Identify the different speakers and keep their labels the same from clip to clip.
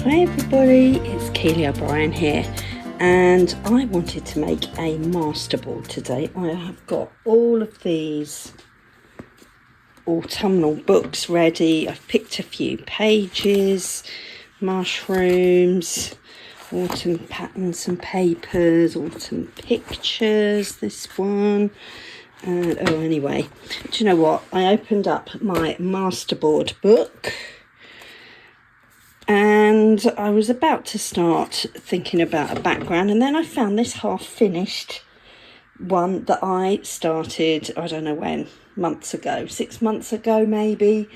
Speaker 1: Hi everybody, it's Keely O'Brien here, and I wanted to make a masterboard today. I have got all of these autumnal books ready. I've picked a few pages, mushrooms, autumn patterns and papers, autumn pictures, this one. And anyway, do you know what? I opened up my Masterboard book and I was about to start thinking about a background, and then I found this half-finished one that I started, I don't know when, months ago, 6 months ago maybe,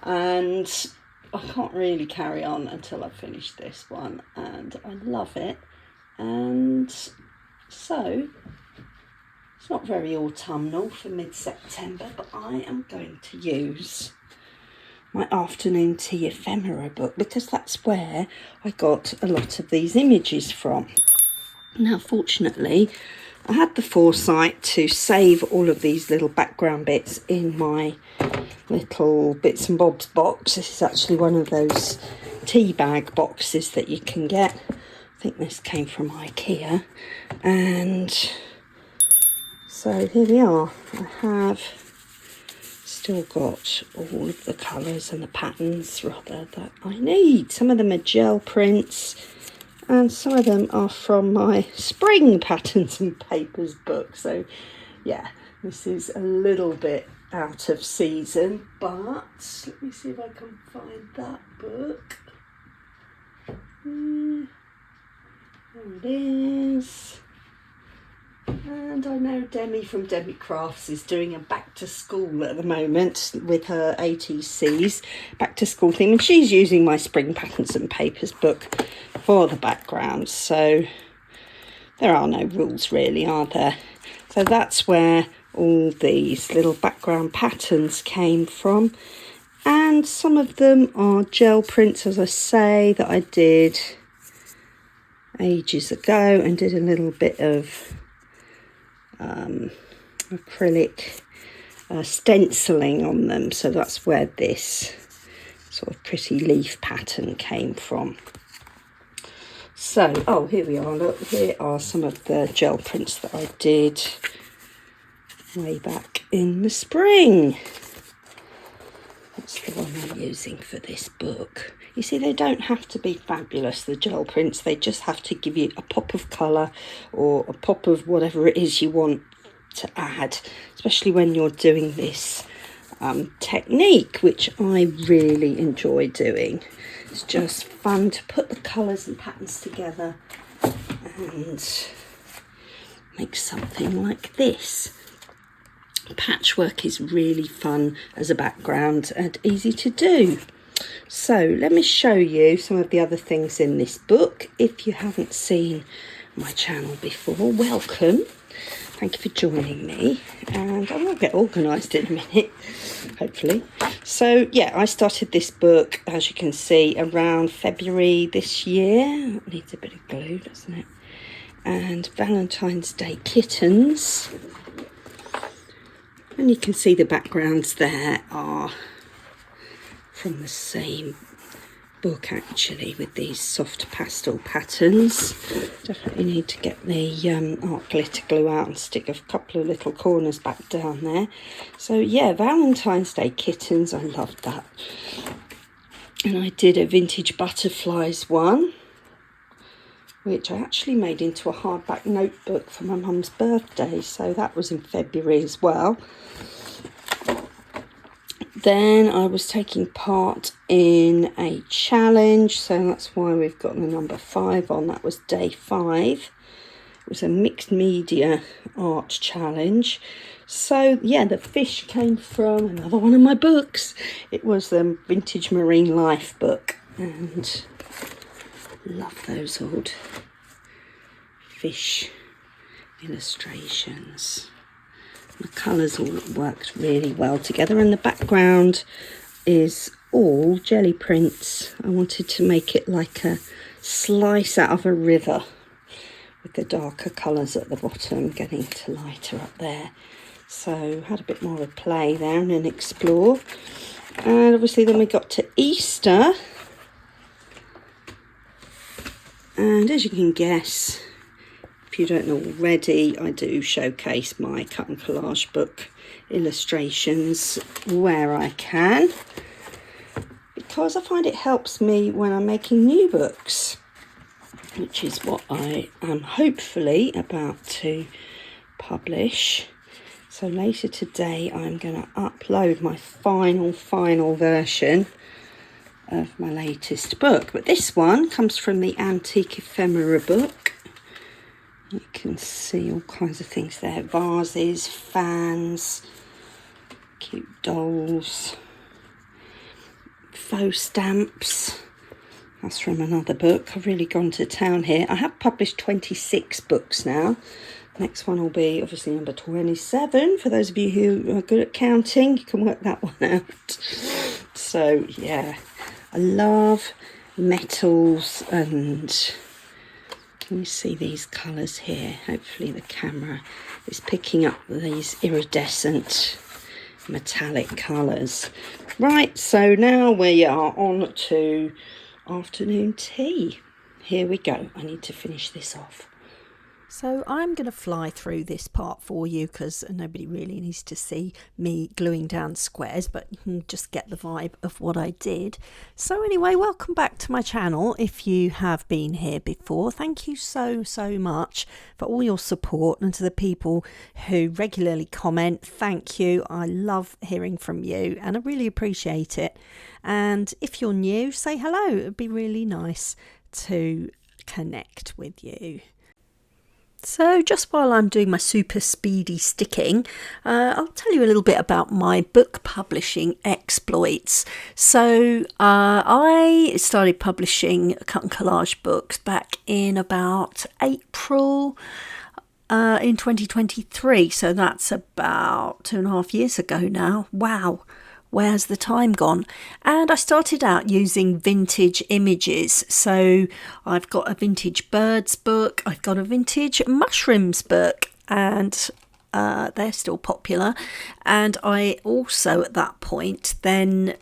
Speaker 1: and I can't really carry on until I've finished this one, and I love it. And so it's not very autumnal for mid-September, but I am going to use my Afternoon Tea Ephemera book because that's where I got a lot of these images from. Now, fortunately, I had the foresight to save all of these little background bits in my little bits and bobs box. This is actually one of those tea bag boxes that you can get. I think this came from IKEA. And so here we are. I have still got all of the colours and the patterns rather that I need. Some of them are gel prints and some of them are from my spring patterns and papers book. So yeah, this is a little bit out of season, but let me see if I can find that book. There it is. And I know Demi from Demi Crafts is doing a back to school at the moment with her ATC's back to school theme, and she's using my spring patterns and papers book for the background. So there are no rules really, are there? So that's where all these little background patterns came from, and some of them are gel prints, as I say, that I did ages ago and did a little bit of acrylic stenciling on them. So that's where this sort of pretty leaf pattern came from. So, here we are. Look, here are some of the gel prints that I did way back in the spring. That's the one I'm using for this book. You see, they don't have to be fabulous, the gel prints. They just have to give you a pop of colour or a pop of whatever it is you want to add, especially when you're doing this technique, which I really enjoy doing. It's just fun to put the colours and patterns together and make something like this. Patchwork is really fun as a background and easy to do. So let me show you some of the other things in this book. If you haven't seen my channel before, welcome. Thank you for joining me, and I will get organised in a minute, hopefully. So yeah, I started this book, as you can see, around February this year. It needs a bit of glue, doesn't it? And Valentine's Day kittens. And you can see the backgrounds there are from the same book actually, with these soft pastel patterns. Definitely need to get the art glitter glue out and stick a couple of little corners back down there. So yeah, Valentine's Day kittens, I loved that. And I did a vintage butterflies one, which I actually made into a hardback notebook for my mum's birthday, so that was in February as well. Then I was taking part in a challenge, so that's why we've got the number 5 on. That was day 5. It was a mixed media art challenge. So yeah, the fish came from another one of my books. It was the Vintage Marine Life book, and love those old fish illustrations. The colours all worked really well together, and the background is all jelly prints. I wanted to make it like a slice out of a river with the darker colours at the bottom getting to lighter up there. So had a bit more of play there and an explore. And obviously then we got to Easter, And as you can guess, if you don't know already, I do showcase my Cut and Collage book illustrations where I can, because I find it helps me when I'm making new books, which is what I am hopefully about to publish. So later today I'm going to upload my final version of my latest book. But this one comes from the Antique Ephemera book. You can see all kinds of things there. Vases, fans, cute dolls, faux stamps. That's from another book. I've really gone to town here. I have published 26 books now. Next one will be obviously number 27. For those of you who are good at counting, you can work that one out. So yeah, I love metals, and can you see these colours here? Hopefully the camera is picking up these iridescent metallic colours. Right, so now we are on to afternoon tea. Here we go. I need to finish this off.
Speaker 2: So I'm going to fly through this part for you because nobody really needs to see me gluing down squares, but you can just get the vibe of what I did. So anyway, welcome back to my channel. If you have been here before, thank you so much for all your support, and to the people who regularly comment, thank you. I love hearing from you and I really appreciate it. And if you're new, say hello. It'd be really nice to connect with you. So just while I'm doing my super speedy sticking, I'll tell you a little bit about my book publishing exploits. So I started publishing Cut and Collage books back in about April in 2023. So that's about 2.5 years ago now. Wow. Where's the time gone? And I started out using vintage images. So I've got a vintage birds book, I've got a vintage mushrooms book, and they're still popular. And I also at that point then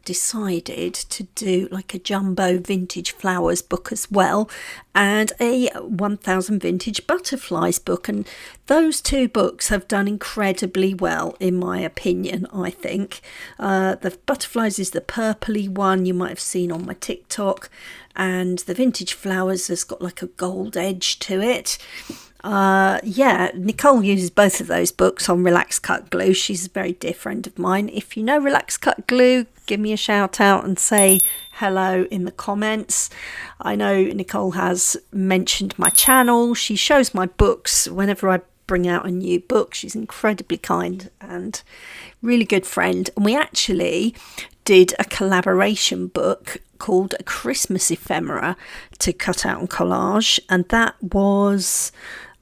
Speaker 2: decided to do like a jumbo vintage flowers book as well, and a 1000 vintage butterflies book, and those two books have done incredibly well in my opinion. I think the butterflies is the purpley one you might have seen on my TikTok, and the vintage flowers has got like a gold edge to it. Yeah, Nicole uses both of those books on Relax Cut Glue. She's a very dear friend of mine. If you know Relax Cut Glue, give me a shout out and say hello in the comments. I know Nicole has mentioned my channel. She shows my books whenever I bring out a new book. She's incredibly kind and really good friend. And we actually did a collaboration book called A Christmas Ephemera to Cut Out and Collage, and that was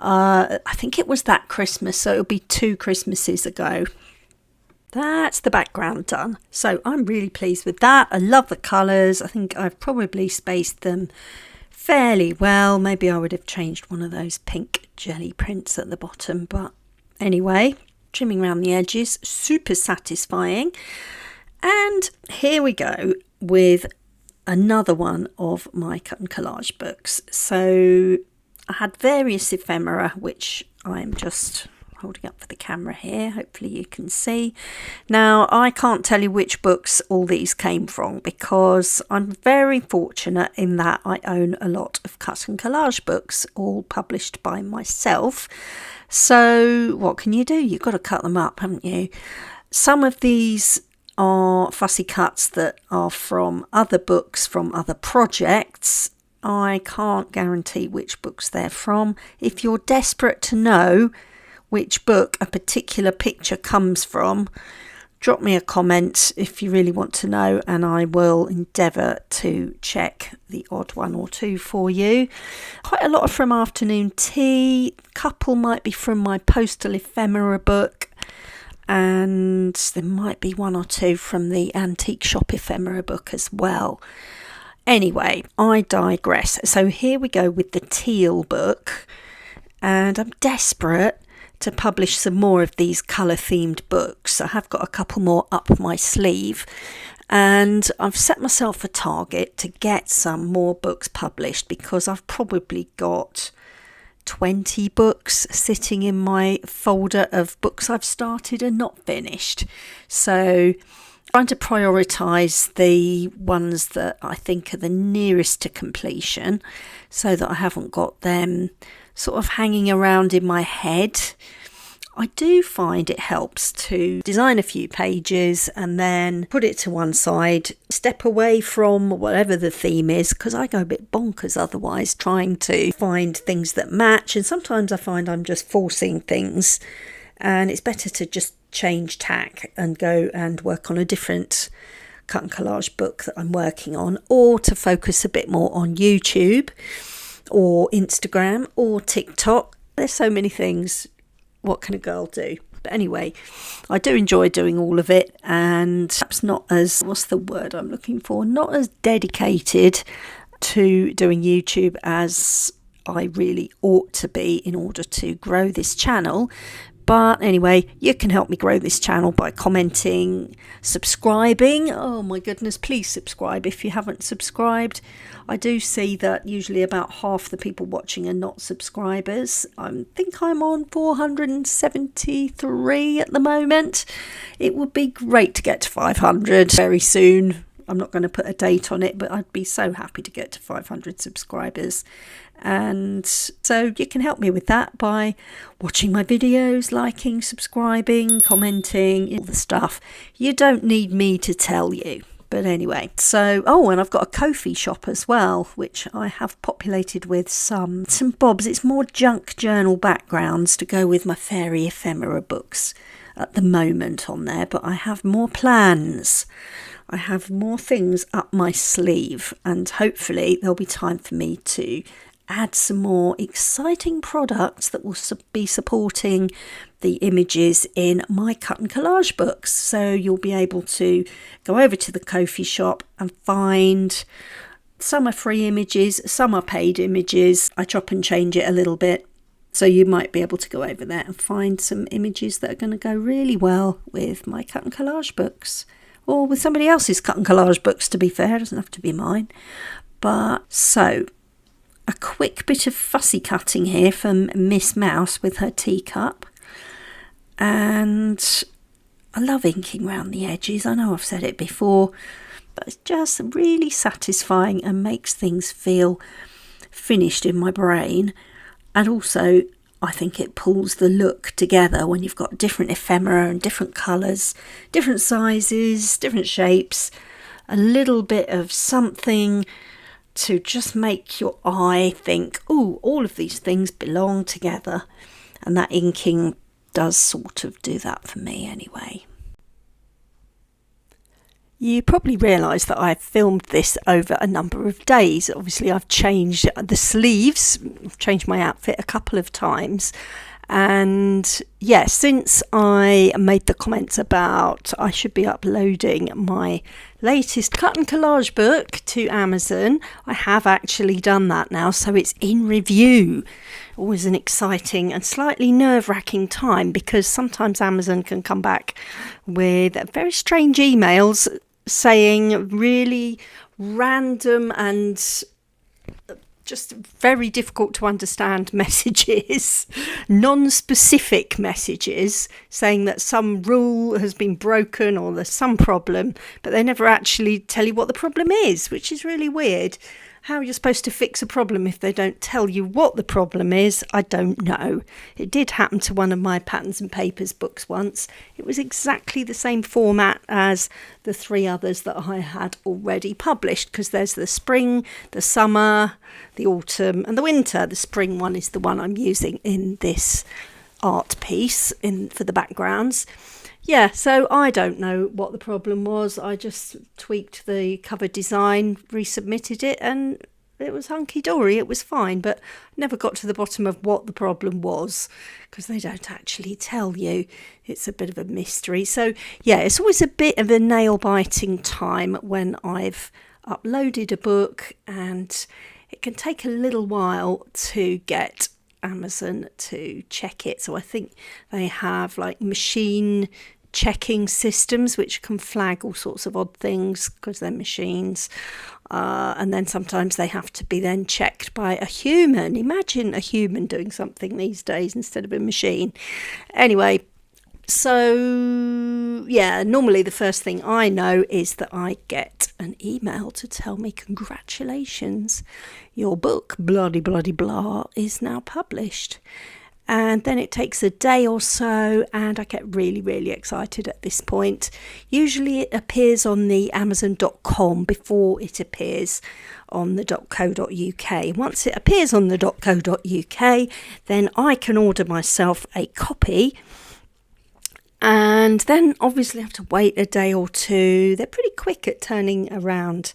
Speaker 2: I think it was that Christmas, so it'll be 2 Christmases ago. That's the background done. So I'm really pleased with that. I love the colours. I think I've probably spaced them fairly well. Maybe I would have changed one of those pink jelly prints at the bottom, but anyway, trimming around the edges, super satisfying. And here we go with another one of my Cut and Collage books. So I had various ephemera, which I'm just holding up for the camera here. Hopefully you can see. Now, I can't tell you which books all these came from because I'm very fortunate in that I own a lot of Cut and Collage books, all published by myself. So what can you do? You've got to cut them up, haven't you? Some of these are fussy cuts that are from other books, from other projects. I can't guarantee which books they're from. If you're desperate to know which book a particular picture comes from, drop me a comment if you really want to know, and I will endeavour to check the odd one or two for you. Quite a lot are from Afternoon Tea, a couple might be from my Postal Ephemera book, and there might be 1 or 2 from the Antique Shop Ephemera book as well. Anyway, I digress. So here we go with the teal book, and I'm desperate to publish some more of these colour themed books. I have got a couple more up my sleeve, And I've set myself a target to get some more books published, because I've probably got 20 books sitting in my folder of books I've started and not finished. So trying to prioritise the ones that I think are the nearest to completion, so that I haven't got them sort of hanging around in my head. I do find it helps to design a few pages and then put it to one side, step away from whatever the theme is, because I go a bit bonkers otherwise trying to find things that match, and sometimes I find I'm just forcing things, and it's better to just change tack and go and work on a different cut and collage book that I'm working on, or to focus a bit more on YouTube or Instagram or TikTok. There's so many things. What can a girl do? But anyway, I do enjoy doing all of it, and perhaps not as, what's the word I'm looking for, not as dedicated to doing YouTube as I really ought to be in order to grow this channel. But anyway, you can help me grow this channel by commenting, subscribing. Oh my goodness, please subscribe if you haven't subscribed. I do see that usually about half the people watching are not subscribers. I think I'm on 473 at the moment. It would be great to get to 500 very soon. I'm not going to put a date on it, but I'd be so happy to get to 500 subscribers. And so you can help me with that by watching my videos, liking, subscribing, commenting, all the stuff. You don't need me to tell you. But anyway, so, oh, and I've got a Ko-fi shop as well, which I have populated with some bobs. It's more junk journal backgrounds to go with my fairy ephemera books at the moment on there, but I have more plans. I have more things up my sleeve, and hopefully there'll be time for me to add some more exciting products that will be supporting the images in my cut and collage books. So you'll be able to go over to the Ko-fi shop and find, some are free images, some are paid images. I chop and change it a little bit. So you might be able to go over there and find some images that are going to go really well with my cut and collage books, or with somebody else's cut and collage books, to be fair. It doesn't have to be mine. But so, a quick bit of fussy cutting here from Miss Mouse with her teacup. And I love inking around the edges. I know I've said it before, but it's just really satisfying and makes things feel finished in my brain. And also, I think it pulls the look together when you've got different ephemera and different colours, different sizes, different shapes, a little bit of something to just make your eye think, oh, all of these things belong together. And that inking does sort of do that for me anyway. You probably realise that I've filmed this over a number of days. Obviously, I've changed the sleeves, changed my outfit a couple of times. And yeah, since I made the comments about I should be uploading my latest cut and collage book to Amazon, I have actually done that now. So it's in review. Always an exciting and slightly nerve-wracking time, because sometimes Amazon can come back with very strange emails saying really random and just very difficult to understand messages, non-specific messages, saying that some rule has been broken or there's some problem, but they never actually tell you what the problem is, which is really weird. How you're supposed to fix a problem if they don't tell you what the problem is, I don't know. It did happen to one of my Patterns and Papers books once. It was exactly the same format as the 3 others that I had already published, because there's the spring, the summer, the autumn and the winter. The spring one is the one I'm using in this art piece for the backgrounds. Yeah, so I don't know what the problem was. I just tweaked the cover design, resubmitted it, and it was hunky-dory. It was fine, but never got to the bottom of what the problem was, because they don't actually tell you. It's a bit of a mystery. So yeah, it's always a bit of a nail-biting time when I've uploaded a book, and it can take a little while to get Amazon to check it. So I think they have like machine checking systems which can flag all sorts of odd things because they're machines. And then sometimes they have to be then checked by a human. Imagine a human doing something these days instead of a machine. Anyway, so yeah, normally the first thing I know is that I get an email to tell me, congratulations, your book, bloody blah, is now published. And then it takes a day or so, and I get really, really excited at this point. Usually it appears on the Amazon.com before it appears on the .co.uk. Once it appears on the .co.uk, then I can order myself a copy. And then obviously I have to wait a day or two. They're pretty quick at turning around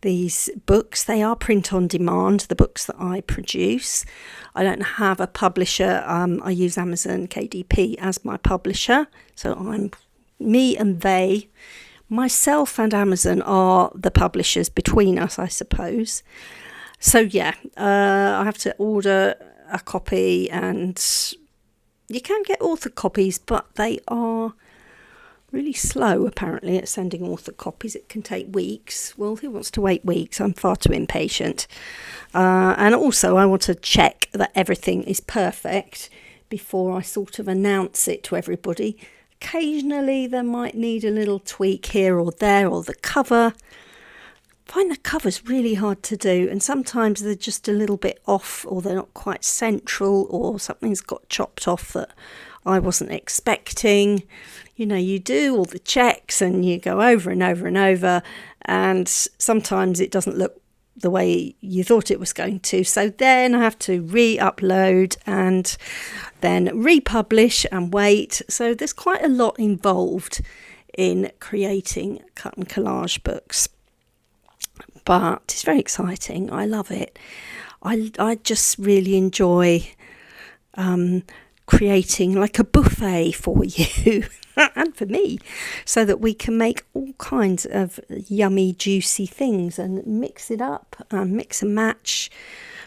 Speaker 2: these books. They are print on demand, the books that I produce. I don't have a publisher. I use Amazon KDP as my publisher. So me and they, myself and Amazon are the publishers between us, I suppose. So yeah, I have to order a copy, and you can get author copies, but they are really slow apparently at sending author copies. It can take weeks. Well, who wants to wait weeks? I'm far too impatient. And also I want to check that everything is perfect before I sort of announce it to everybody. Occasionally there might need a little tweak here or there, or the cover. I find the covers really hard to do, and sometimes they're just a little bit off, or they're not quite central, or something's got chopped off that I wasn't expecting. You know, you do all the checks and you go over and over and over, and sometimes it doesn't look the way you thought it was going to. So then I have to re-upload and then republish and wait. So there's quite a lot involved in creating cut and collage books. But it's very exciting. I love it. I just really enjoy creating like a buffet for you and for me, so that we can make all kinds of yummy, juicy things and mix it up, mix and match,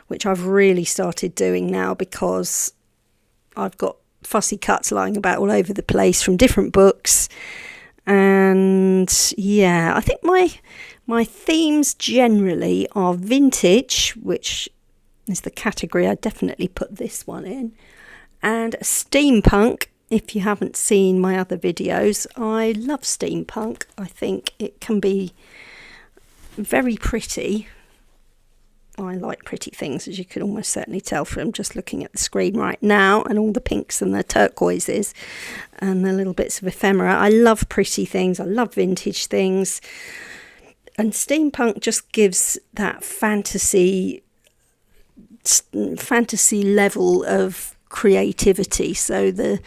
Speaker 2: which I've really started doing now because I've got fussy cuts lying about all over the place from different books. And yeah, I think my themes generally are vintage, which is the category I definitely put this one in, and steampunk. If you haven't seen my other videos, I love steampunk. I think it can be very pretty. I like pretty things, as you can almost certainly tell from just looking at the screen right now, and all the pinks and the turquoises and the little bits of ephemera. I love pretty things. I love vintage things. And steampunk just gives that fantasy level of creativity. So the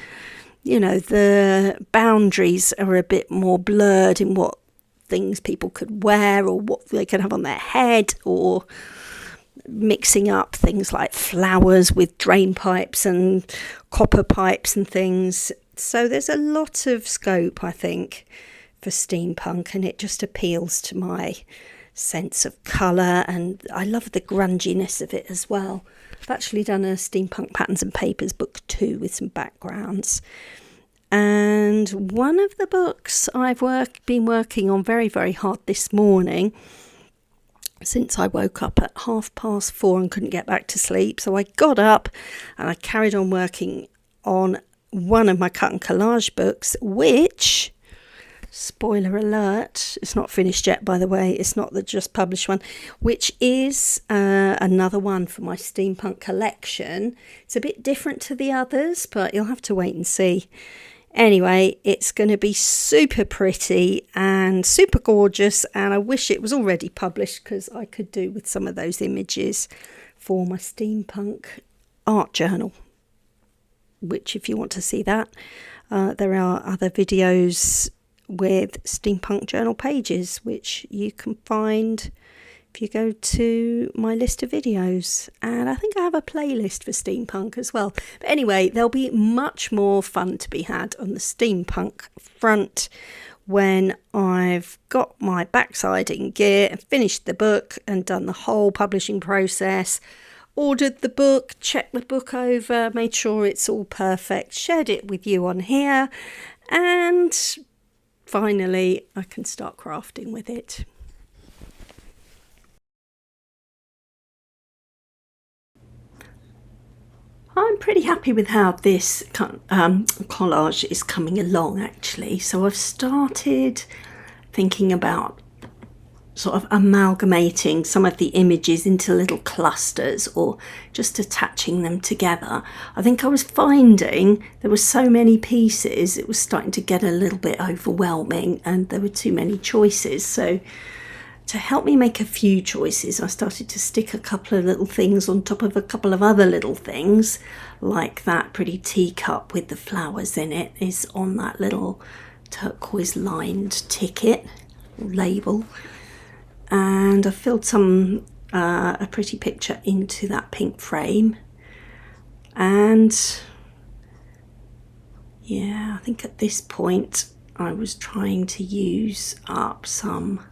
Speaker 2: boundaries are a bit more blurred in what things people could wear or what they could have on their head, or mixing up things like flowers with drain pipes and copper pipes and things. So there's a lot of scope, I think, for steampunk, and it just appeals to my sense of colour, and I love the grunginess of it as well. I've actually done a Steampunk Patterns and Papers book 2 with some backgrounds. And one of the books I've been working on very, very hard this morning, since I woke up at 4:30 and couldn't get back to sleep. So I got up and I carried on working on one of my cut and collage books, which, spoiler alert, it's not finished yet, by the way. It's not the just published one, which is another one for my steampunk collection. It's a bit different to the others, but you'll have to wait and see. Anyway, it's going to be super pretty and super gorgeous, and I wish it was already published because I could do with some of those images for my steampunk art journal, which, if you want to see that, there are other videos with steampunk journal pages, which you can find if you go to my list of videos. And I think I have a playlist for steampunk as well. But anyway, there'll be much more fun to be had on the steampunk front when I've got my backside in gear and finished the book and done the whole publishing process, ordered the book, checked the book over, made sure it's all perfect, shared it with you on here. and finally I can start crafting with it. I'm pretty happy with how this collage is coming along actually. So I've started thinking about sort of amalgamating some of the images into little clusters or just attaching them together. I think I was finding there were so many pieces, it was starting to get a little bit overwhelming and there were too many choices. So to help me make a few choices, I started to stick a couple of little things on top of a couple of other little things, like that pretty teacup with the flowers in it is on that little turquoise lined ticket label. And I filled a pretty picture into that pink frame. And yeah, I think at this point I was trying to use up some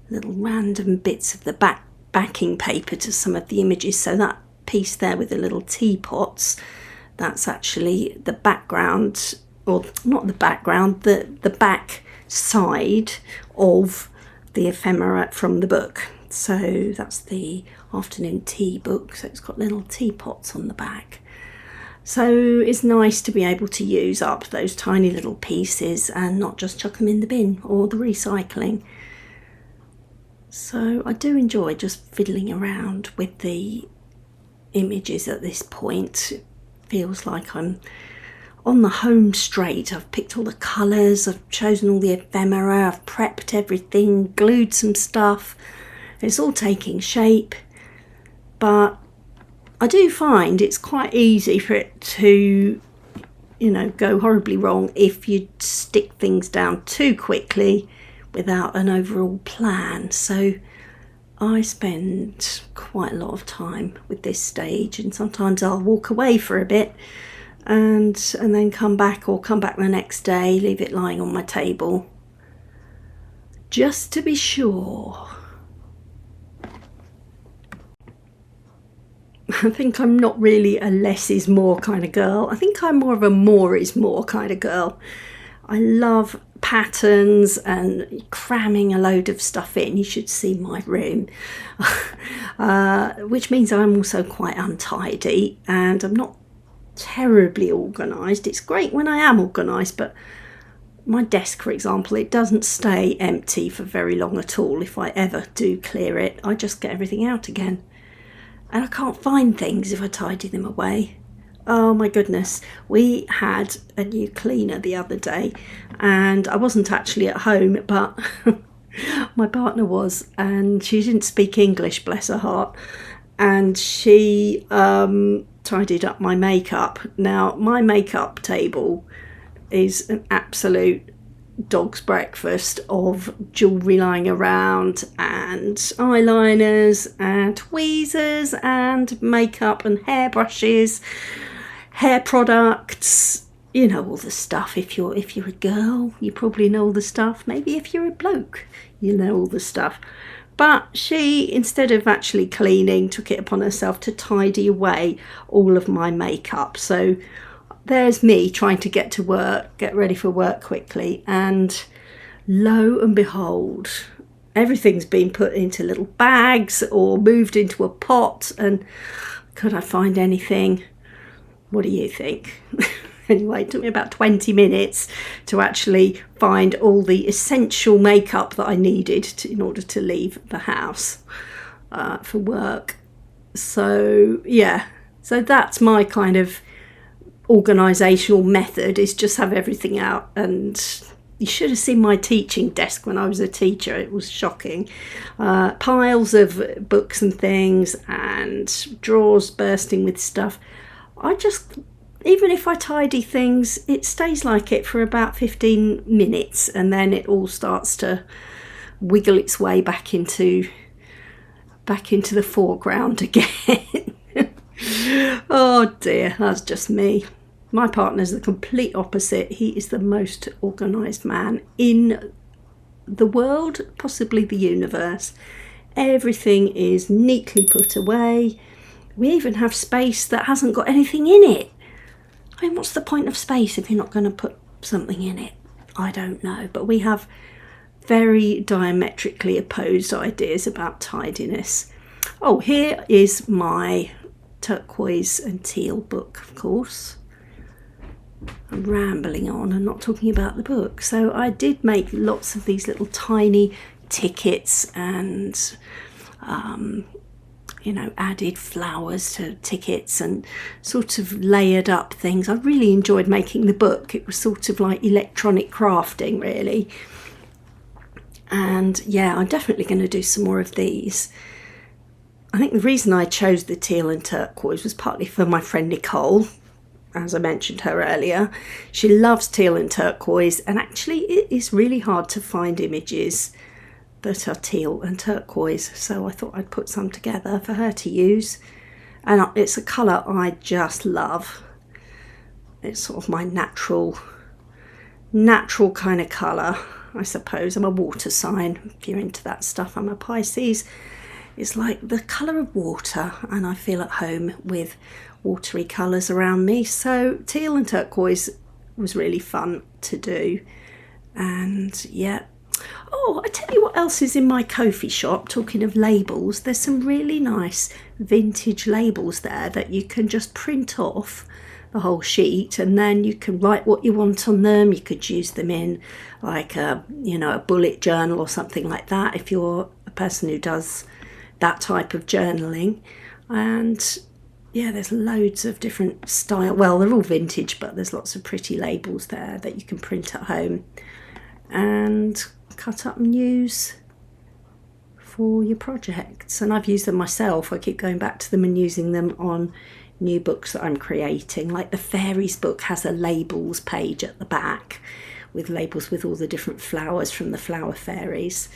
Speaker 2: little random bits of the backing paper to some of the images. So that piece there with the little teapots, that's actually the background, or not the background, the back side of the ephemera from the book. So that's the Afternoon Tea book, so it's got little teapots on the back. So it's nice to be able to use up those tiny little pieces and not just chuck them in the bin or the recycling. So I do enjoy just fiddling around with the images at this point. It feels like I'm on the home straight. I've picked all the colours, I've chosen all the ephemera, I've prepped everything, glued some stuff. It's all taking shape, but I do find it's quite easy for it to, you know, go horribly wrong if you stick things down too quickly without an overall plan. So I spend quite a lot of time with this stage, and sometimes I'll walk away for a bit and then come back the next day, leave it lying on my table just to be sure. I think I'm not really a less is more kind of girl. I think I'm more of a more is more kind of girl. I love patterns and cramming a load of stuff in. You should see my room, which means I'm also quite untidy and I'm not terribly organised. It's great when I am organised, but my desk, for example, it doesn't stay empty for very long at all. If I ever do clear it, I just get everything out again, and I can't find things if I tidy them away. Oh my goodness, we had a new cleaner the other day and I wasn't actually at home, but my partner was, and she didn't speak English, bless her heart, and she tidied up my makeup. Now, my makeup table is an absolute dog's breakfast of jewellery lying around and eyeliners and tweezers and makeup and hairbrushes, hair products, you know, all the stuff. If you're a girl, you probably know all the stuff. Maybe if you're a bloke, you know all the stuff. But she, instead of actually cleaning, took it upon herself to tidy away all of my makeup. So there's me trying to get to work, get ready for work quickly, and lo and behold, everything's been put into little bags or moved into a pot. And could I find anything? What do you think? Anyway, it took me about 20 minutes to actually find all the essential makeup that I needed in order to leave the house for work. So yeah, so that's my kind of organisational method, is just have everything out. And you should have seen my teaching desk when I was a teacher. It was shocking. Piles of books and things and drawers bursting with stuff. Even if I tidy things, it stays like it for about 15 minutes and then it all starts to wiggle its way back into the foreground again. Oh dear, that's just me. My partner's the complete opposite. He is the most organised man in the world, possibly the universe. Everything is neatly put away. We even have space that hasn't got anything in it. I mean, what's the point of space if you're not going to put something in it. I don't know, but we have very diametrically opposed ideas about tidiness. Oh, here is my turquoise and teal book, of course. I'm rambling on and not talking about the book. So I did make lots of these little tiny tickets and added flowers to tickets and sort of layered up things. I really enjoyed making the book. It was sort of like electronic crafting, really. And yeah, I'm definitely going to do some more of these. I think the reason I chose the teal and turquoise was partly for my friend Nicole. As I mentioned her earlier, she loves teal and turquoise, and actually it is really hard to find images that are teal and turquoise, so I thought I'd put some together for her to use. And it's a colour I just love. It's sort of my natural kind of colour, I suppose. I'm a water sign, if you're into that stuff. I'm a Pisces. It's like the colour of water, and I feel at home with watery colours around me. So teal and turquoise was really fun to do. And yeah. Oh, I tell you what else is in my Ko-fi shop, talking of labels. There's some really nice vintage labels there that you can just print off the whole sheet, and then you can write what you want on them. You could use them in like a bullet journal or something like that if you're a person who does that type of journaling. And yeah, there's loads of different style. Well, they're all vintage, but there's lots of pretty labels there that you can print at home and cut up and use for your projects. And I've used them myself. I keep going back to them and using them on new books that I'm creating. Like the fairies book has a labels page at the back with labels with all the different flowers from the flower fairies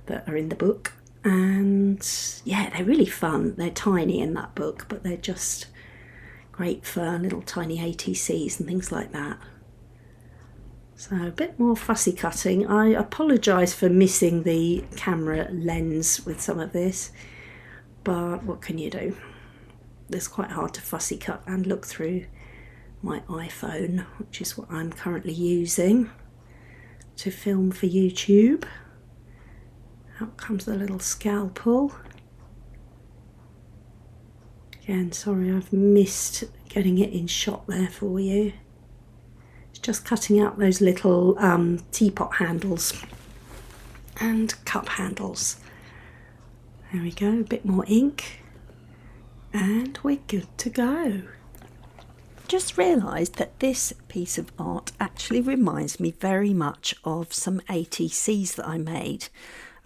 Speaker 2: that are in the book. And yeah, they're really fun. They're tiny in that book, but they're just great for little tiny ATCs and things like that. So a bit more fussy cutting. I apologise for missing the camera lens with some of this, but what can you do? It's quite hard to fussy cut and look through my iPhone, which is what I'm currently using to film for YouTube. Out comes the little scalpel. Again, sorry I've missed getting it in shot there for you. It's just cutting out those little teapot handles and cup handles. There we go, a bit more ink and we're good to go. Just realised that this piece of art actually reminds me very much of some ATCs that I made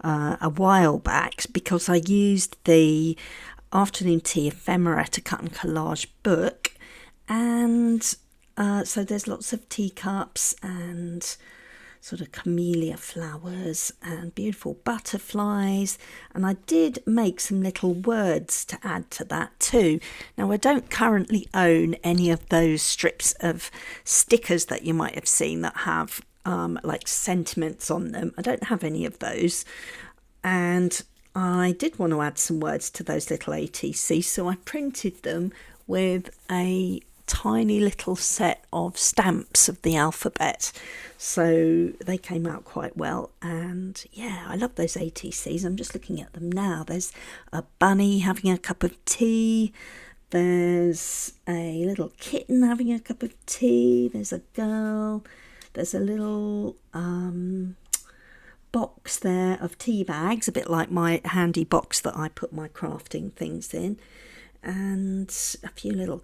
Speaker 2: a while back, because I used the Afternoon Tea Ephemera to Cut and Collage book, and so there's lots of teacups and sort of camellia flowers and beautiful butterflies, and I did make some little words to add to that too. Now I don't currently own any of those strips of stickers that you might have seen that have like sentiments on them. I don't have any of those, and I did want to add some words to those little ATCs, so I printed them with a tiny little set of stamps of the alphabet, so they came out quite well. And yeah, I love those ATCs. I'm just looking at them now. There's a bunny having a cup of tea, there's a little kitten having a cup of tea, there's a girl, there's a little box there of tea bags, a bit like my handy box that I put my crafting things in, and a few little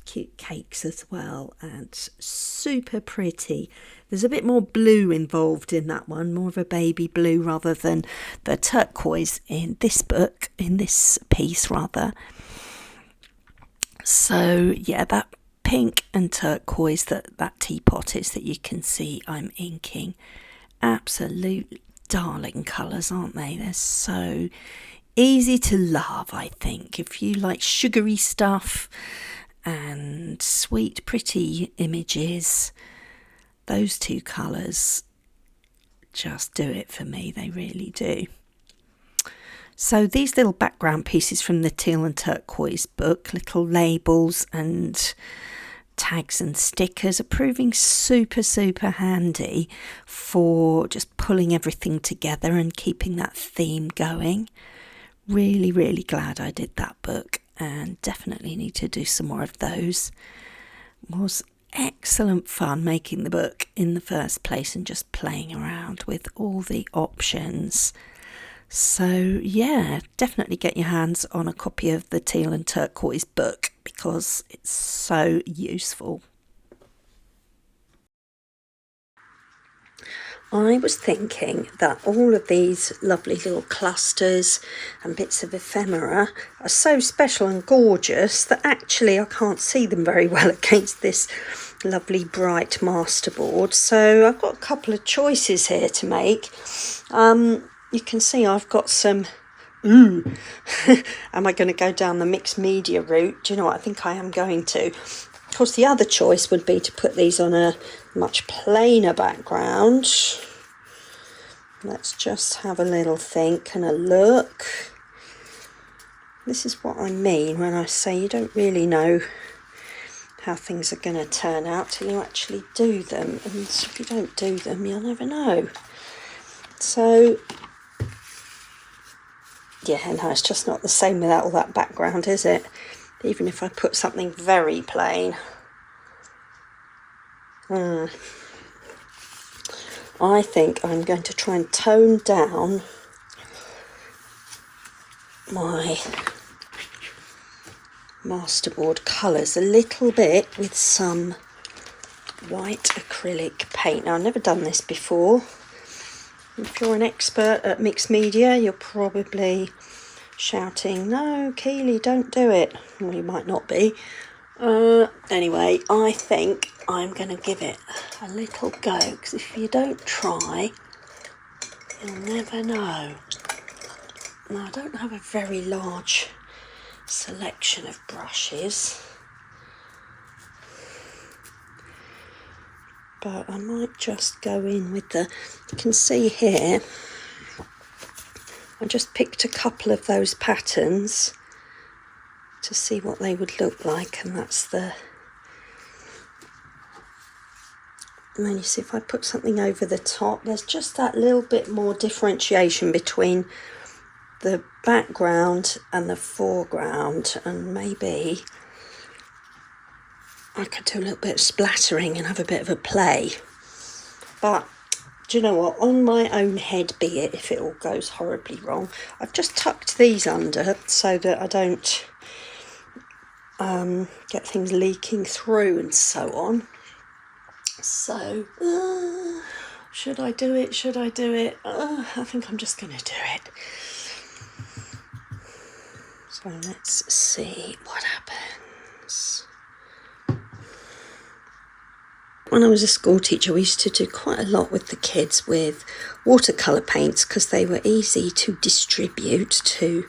Speaker 2: cute cakes as well, and super pretty. There's a bit more blue involved in that one, more of a baby blue rather than the turquoise in this book, in this piece rather. So yeah, that pink and turquoise that teapot is that you can see I'm inking, absolute darling colours, aren't they? They're so easy to love, I think. If you like sugary stuff and sweet pretty images, those two colours just do it for me. They really do. So these little background pieces from the teal and turquoise book, little labels and tags and stickers are proving super handy for just pulling everything together and keeping that theme going. Really glad I did that book, and definitely need to do some more of those. It was excellent fun making the book in the first place and just playing around with all the options. So yeah, definitely get your hands on a copy of the Teal and Turquoise book because it's so useful. I was thinking that all of these lovely little clusters and bits of ephemera are so special and gorgeous that actually I can't see them very well against this lovely bright masterboard. So I've got a couple of choices here to make. You can see I've got some, am I going to go down the mixed media route? Do you know what? I think I am going to. Of course, the other choice would be to put these on a much plainer background. Let's just have a little think and a look. This is what I mean when I say you don't really know how things are going to turn out till you actually do them. And if you don't do them, you'll never know. So, yeah, no, it's just not the same without all that background, is it? Even if I put something very plain. I think I'm going to try and tone down my Masterboard colours a little bit with some white acrylic paint. Now, I've never done this before. If you're an expert at mixed media, you're probably shouting, "No, Keely, don't do it." Well, you might not be. Anyway, I think I'm going to give it a little go, because if you don't try, you'll never know. Now, I don't have a very large selection of brushes, but I might just go in with the, you can see here, I just picked a couple of those patterns to see what they would look like, and that's the, and then you see if I put something over the top, there's just that little bit more differentiation between the background and the foreground, and maybe I could do a little bit of splattering and have a bit of a play. But do you know what, on my own head be it if it all goes horribly wrong. I've just tucked these under so that I don't get things leaking through and so on. So should I do it, I think I'm just going to do it. So let's see what happens. When I was a school teacher, we used to do quite a lot with the kids with watercolour paints because they were easy to distribute to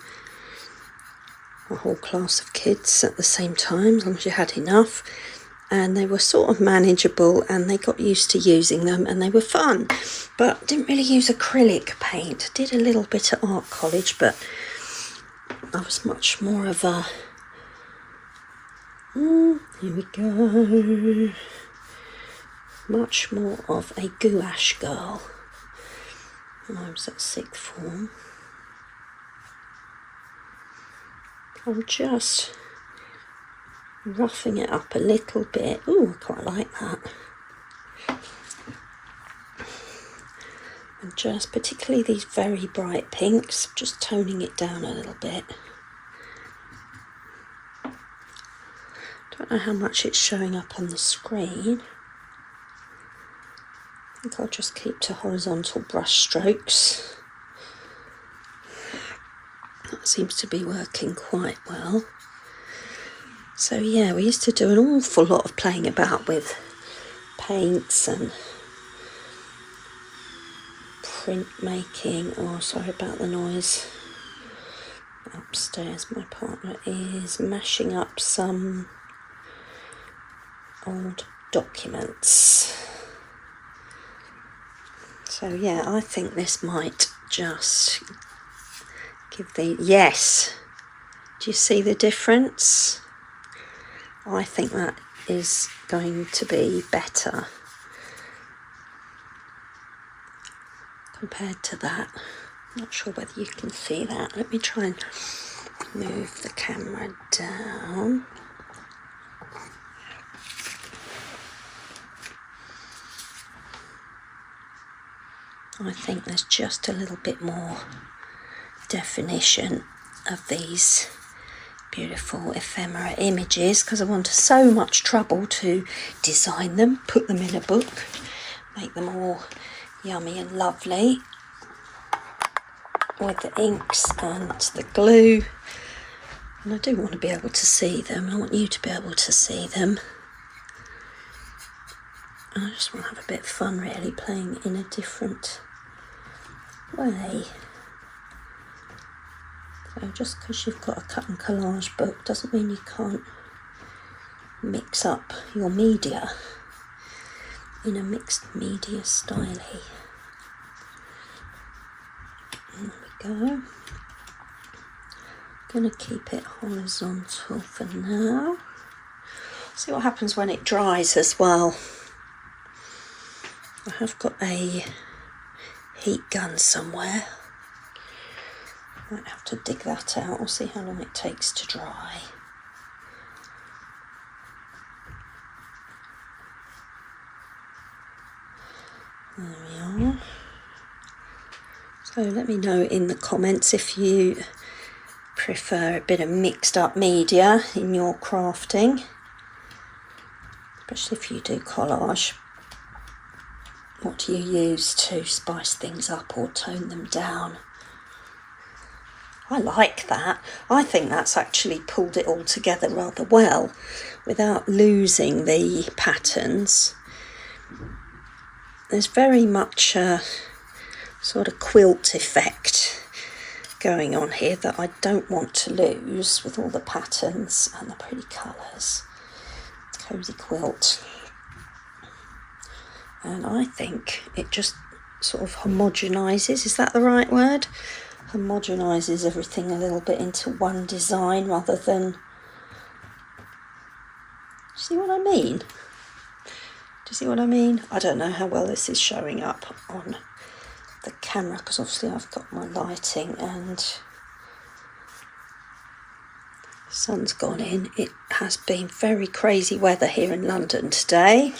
Speaker 2: a whole class of kids at the same time, as long as you had enough. And they were sort of manageable, and they got used to using them, and they were fun. But didn't really use acrylic paint. Did a little bit at art college, but I was much more of a, here we go, much more of a gouache girl when I was at sixth form. I'm just roughing it up a little bit. Oh, I quite like that. And just particularly these very bright pinks, just toning it down a little bit. Don't know how much it's showing up on the screen. I think I'll just keep to horizontal brush strokes. That seems to be working quite well. So yeah, we used to do an awful lot of playing about with paints and print making. Oh, sorry about the noise. Upstairs my partner is mashing up some old documents. So yeah, I think this might just give the, yes, do you see the difference? I think that is
Speaker 1: going to be better compared to that. Not sure whether you can see that. Let me try and move the camera down. I think there's just a little bit more definition of these beautiful ephemera images, because I went to so much trouble to design them, put them in a book, make them all yummy and lovely with the inks and the glue. And I do want to be able to see them. I want you to be able to see them. And I just want to have a bit of fun really, playing in a different way. So just because you've got a cut and collage book doesn't mean you can't mix up your media in a mixed media style. There we go. I'm going to keep it horizontal for now. See what happens when it dries as well. I have got a heat gun somewhere. Might have to dig that out. We'll see how long it takes to dry. There we are. So let me know in the comments if you prefer a bit of mixed up media in your crafting, especially if you do collage. What do you use to spice things up or tone them down? I like that. I think that's actually pulled it all together rather well without losing the patterns. There's very much a sort of quilt effect going on here that I don't want to lose with all the patterns and the pretty colours. Cozy quilt. And I think it just sort of homogenises, is that the right word? Homogenises everything a little bit into one design rather than... See what I mean? Do you see what I mean? I don't know how well this is showing up on the camera because obviously I've got my lighting and the sun's gone in. It has been very crazy weather here in London today.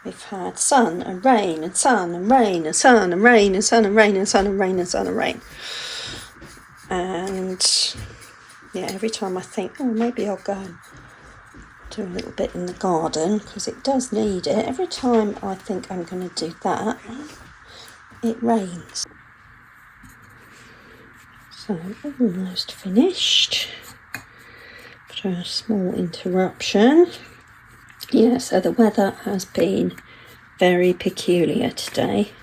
Speaker 1: We've had sun and rain and sun and rain and sun and rain and sun and rain and sun and rain and sun and rain. And yeah, every time I think, oh, maybe I'll go and do a little bit in the garden because it does need it. Every time I think I'm going to do that, it rains. So almost finished. After a small interruption. Yeah, so the weather has been very peculiar today.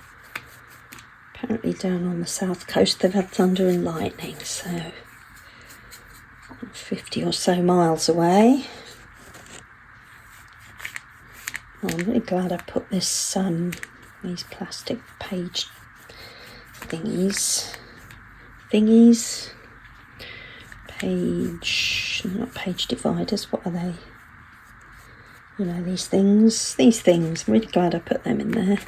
Speaker 1: Apparently down on the south coast they've had thunder and lightning, so 50 or so miles away. I'm really glad I put this these plastic page not page dividers, what are they? You know, these things. I'm really glad I put them in there.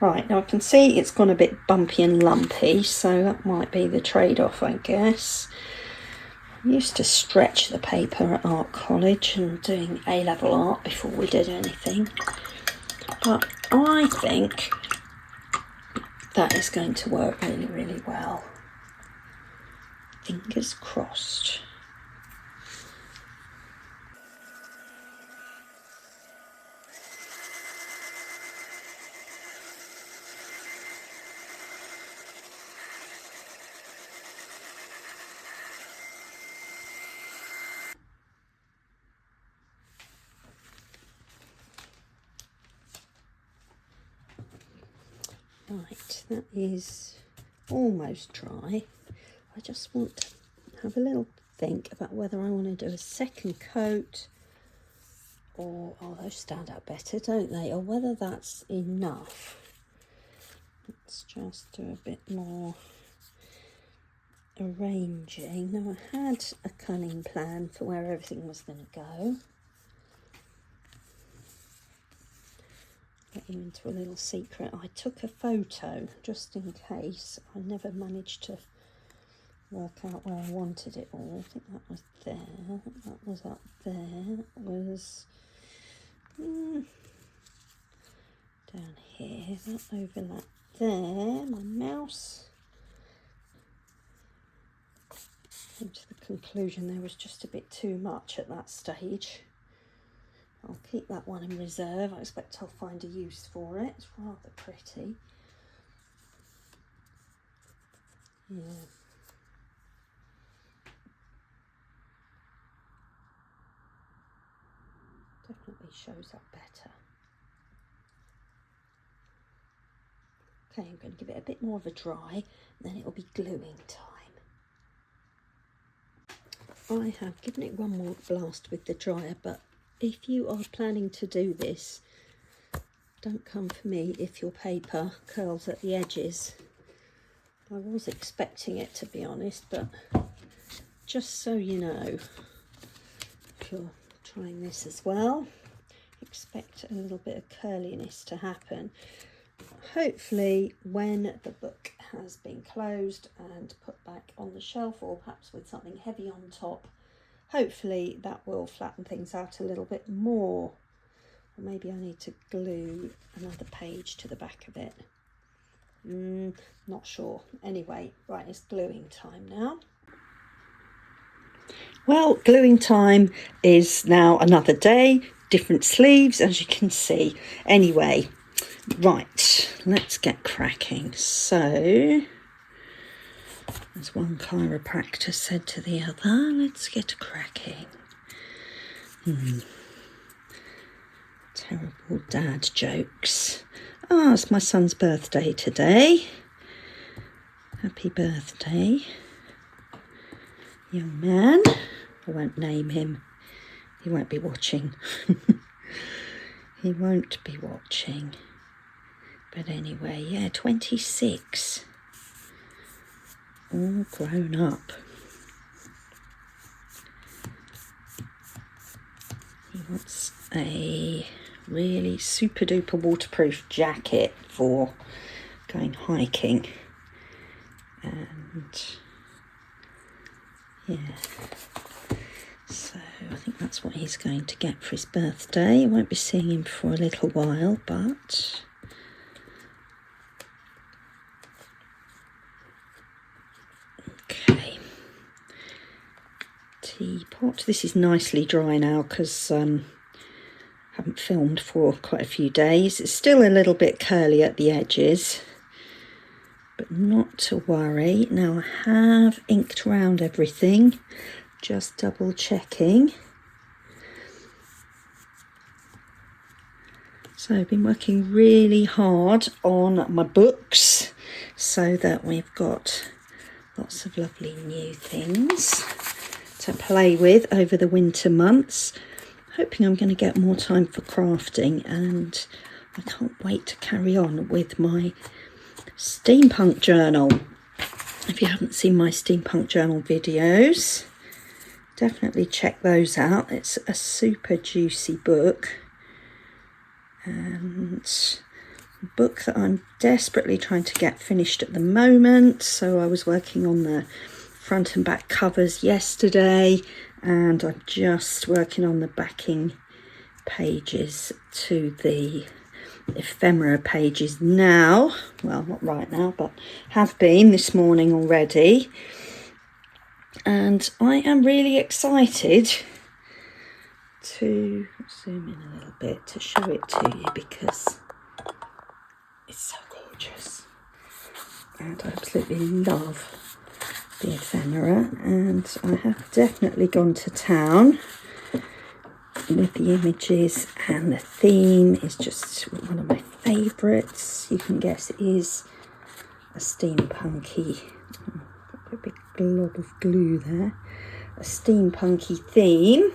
Speaker 1: Right, now I can see it's gone a bit bumpy and lumpy, so that might be the trade-off, I guess. I used to stretch the paper at art college and doing A-level art before we did anything. But I think that is going to work really, really well. Fingers crossed. Right, that is almost dry. I just want to have a little think about whether I want to do a second coat or, oh, those stand out better, don't they? Or whether that's enough. Let's just do a bit more arranging. Now I had a cunning plan for where everything was going to go. Get you into a little secret. I took a photo just in case. I never managed to work out where I wanted it all. I think that was there. I think that was up there. That was down here. That overlap there. My mouse came to the conclusion there was just a bit too much at that stage. I'll keep that one in reserve. I expect I'll find a use for it. It's rather pretty. Yeah. Definitely shows up better. Okay, I'm going to give it a bit more of a dry, and then it'll be gluing time. I have given it one more blast with the dryer, but if you are planning to do this, don't come for me if your paper curls at the edges. I was expecting it, to be honest, but just so you know, if you're trying this as well, expect a little bit of curliness to happen. Hopefully when the book has been closed and put back on the shelf, or perhaps with something heavy on top, hopefully that will flatten things out a little bit more. Or maybe I need to glue another page to the back of it. Not sure. Anyway, right, it's gluing time now. Well, gluing time is now another day, different sleeves, as you can see. Anyway, right, let's get cracking. So, as one chiropractor said to the other, let's get cracking. Terrible dad jokes. Ah, it's my son's birthday today. Happy birthday, young man. I won't name him. He won't be watching. He won't be watching. But anyway, yeah, 26. All grown up. He wants a really super duper waterproof jacket for going hiking. And yeah, so I think that's what he's going to get for his birthday. I won't be seeing him for a little while, but okay. Teapot. This is nicely dry now because I haven't filmed for quite a few days. It's still a little bit curly at the edges, but not to worry. Now I have inked around everything, just double checking. So I've been working really hard on my books so that we've got lots of lovely new things to play with over the winter months. Hoping I'm going to get more time for crafting, and I can't wait to carry on with my steampunk journal. If you haven't seen my steampunk journal videos, definitely check those out. It's a super juicy book, and a book that I'm desperately trying to get finished at the moment. So I was working on the front and back covers yesterday, and I'm just working on the backing pages to the ephemera pages now. Well, not right now, but have been this morning already. And I am really excited to zoom in a little bit to show it to you because it's so gorgeous. And I absolutely love the ephemera, and I have definitely gone to town with the images, and the theme is just one of my favourites. You can guess it is a steampunky, got a big glob of glue there, a steampunky theme.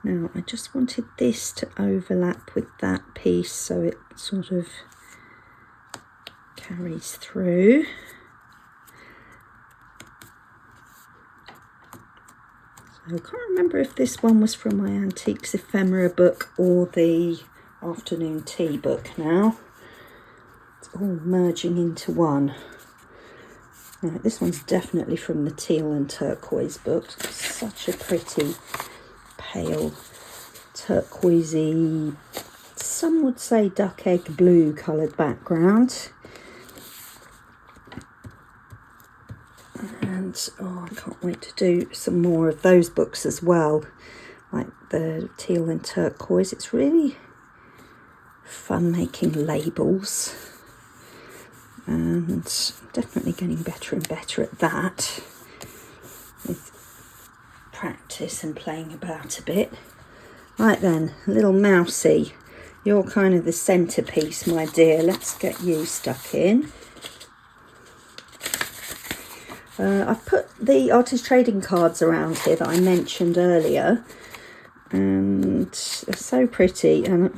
Speaker 1: Now I just wanted this to overlap with that piece so it sort of carries through. I can't remember if this one was from my Antiques Ephemera book or the Afternoon Tea book now. It's all merging into one. Right, this one's definitely from the Teal and Turquoise book. Such a pretty pale turquoisey, some would say duck egg blue coloured background. And oh, I can't wait to do some more of those books as well, like the Teal and Turquoise. It's really fun making labels, and definitely getting better and better at that with practice and playing about a bit. Right then, little mousey, you're kind of the centrepiece, my dear. Let's get you stuck in. I've put the artist trading cards around here that I mentioned earlier, and they're so pretty, and I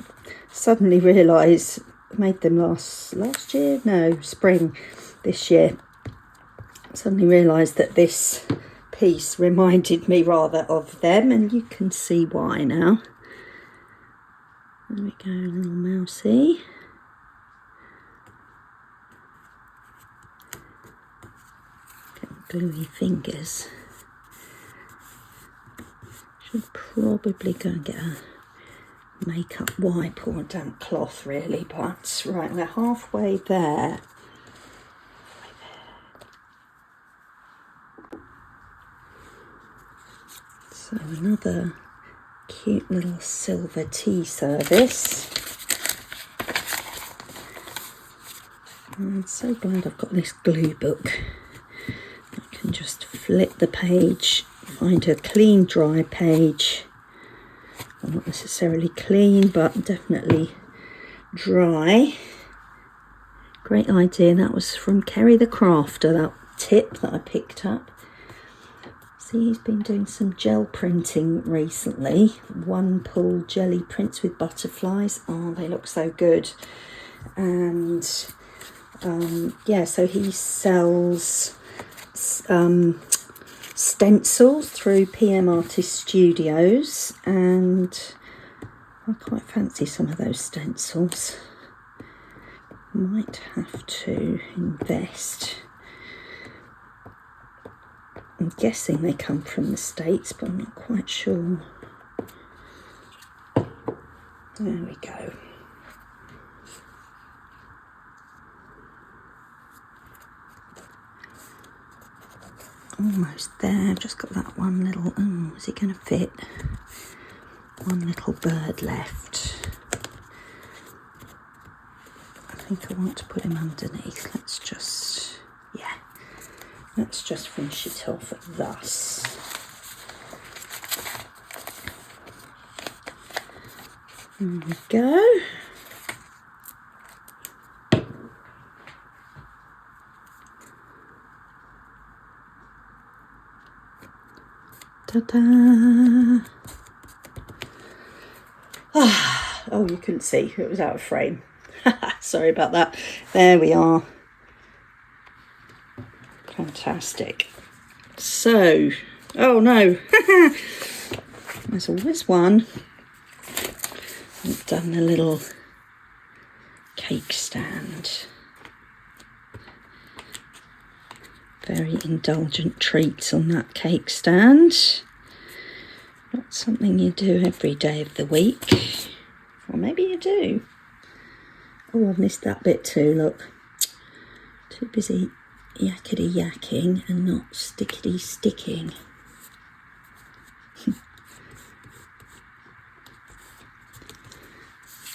Speaker 1: suddenly realised I made them last year? No, spring this year. I suddenly realised that this piece reminded me rather of them, and you can see why now. There we go, little mousey. Gluey fingers. Should probably go and get a makeup wipe or a damp cloth really, but right, we're halfway there. So another cute little silver tea service. I'm so glad I've got this glue book. I can just flip the page, find a clean, dry page. Well, not necessarily clean, but definitely dry. Great idea. That was from Kerry the Crafter, that tip that I picked up. See, he's been doing some gel printing recently. One pull jelly prints with butterflies. Oh, they look so good. And yeah, so he sells stencils through PM Artist Studios, and I quite fancy some of those stencils. Might have to invest. I'm guessing they come from the States, but I'm not quite sure. There we go. Almost there. I've just got that one little, oh, is it going to fit? One little bird left. I think I want to put him underneath. Let's just, yeah, let's just finish it off thus. There we go. Ta-da! Oh, you couldn't see. It was out of frame. Sorry about that. There we are. Fantastic. So, oh no. There's always one. I've done a little cake stand. Very indulgent treats on that cake stand. Not something you do every day of the week. Or maybe you do. Oh, I've missed that bit too, look. Too busy yakety yakking and not stickety sticking.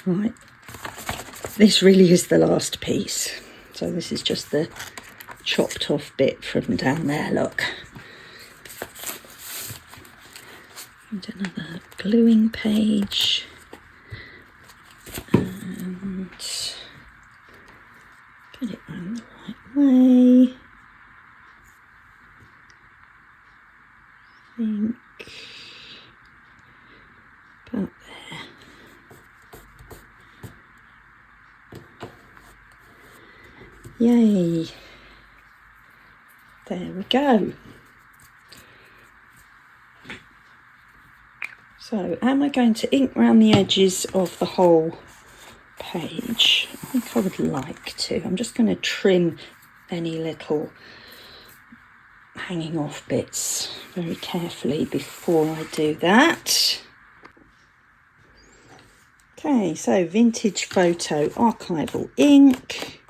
Speaker 1: Right. This really is the last piece. So this is just the chopped off bit from down there, look. And another gluing page. And get it round the right way. I think about there. Yay. There we go. So am I going to ink around the edges of the whole page? I think I would like to. I'm just going to trim any little hanging off bits very carefully before I do that. Okay, so vintage photo archival ink.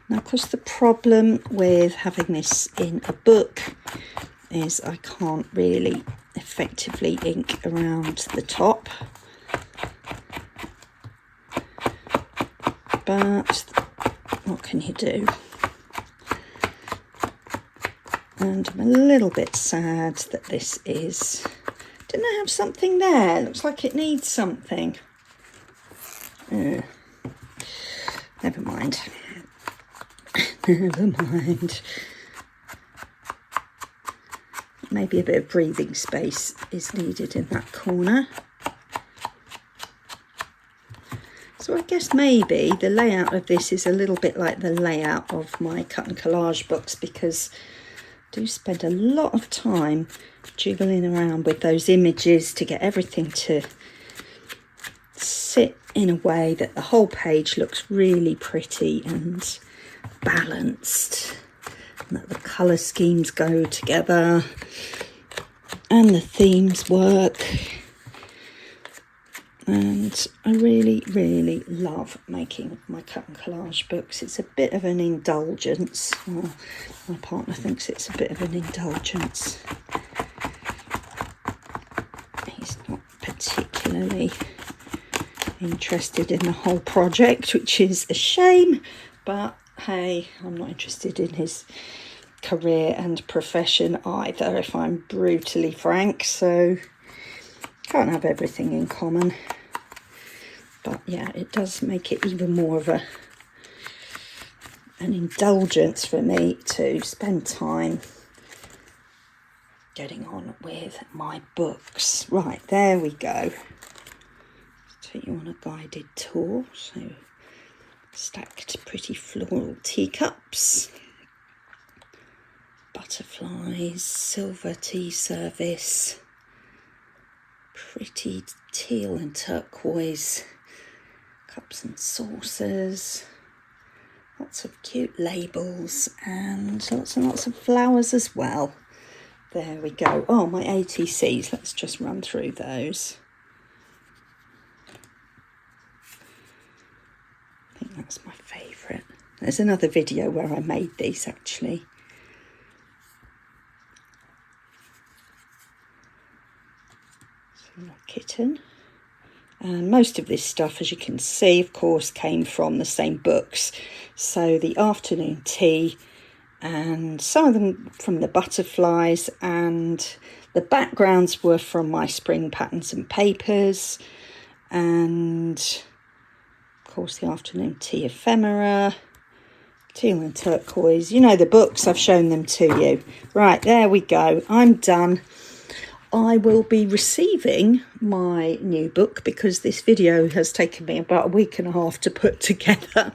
Speaker 1: Now, of course, the problem with having this in a book is I can't really effectively ink around the top. But what can you do? And I'm a little bit sad that this is... Didn't I have something there? Looks like it needs something. Never mind. Never mind. Maybe a bit of breathing space is needed in that corner. So I guess maybe the layout of this is a little bit like the layout of my cut and collage books, because I do spend a lot of time jiggling around with those images to get everything to sit in a way that the whole page looks really pretty and balanced, and that the colour schemes go together and the themes work. And I really, really love making my cut and collage books. It's a bit of an indulgence. Well, my partner thinks it's a bit of an indulgence. He's not particularly interested in the whole project, which is a shame, but hey, I'm not interested in his career and profession either, if I'm brutally frank, so can't have everything in common. But yeah, it does make it even more of an indulgence for me to spend time getting on with my books. Right, there we go. Take you on a guided tour. So stacked pretty floral teacups, butterflies, silver tea service, pretty teal and turquoise cups and saucers, lots of cute labels and lots of flowers as well. There we go. Oh, my ATCs, let's just run through those. I think that's my favourite. There's another video where I made these actually. So a kitten. And most of this stuff, as you can see, of course, came from the same books. So the Afternoon Tea, and some of them from the butterflies, and the backgrounds were from my spring patterns and papers, and of course the Afternoon Tea Ephemera, teal and turquoise. You know the books, I've shown them to you. Right, there we go. I'm done. I will be receiving my new book because this video has taken me about a week and a half to put together.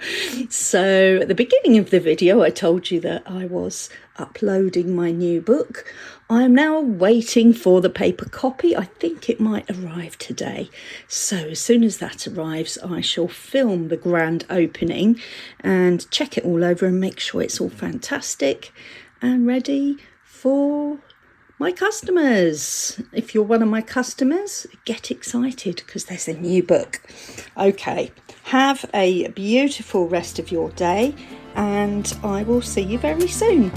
Speaker 1: So at the beginning of the video, I told you that I was uploading my new book. I am now waiting for the paper copy. I think it might arrive today. So as soon as that arrives, I shall film the grand opening and check it all over and make sure it's all fantastic and ready for my customers. If you're one of my customers, get excited because there's a new book. Okay, have a beautiful rest of your day and I will see you very soon.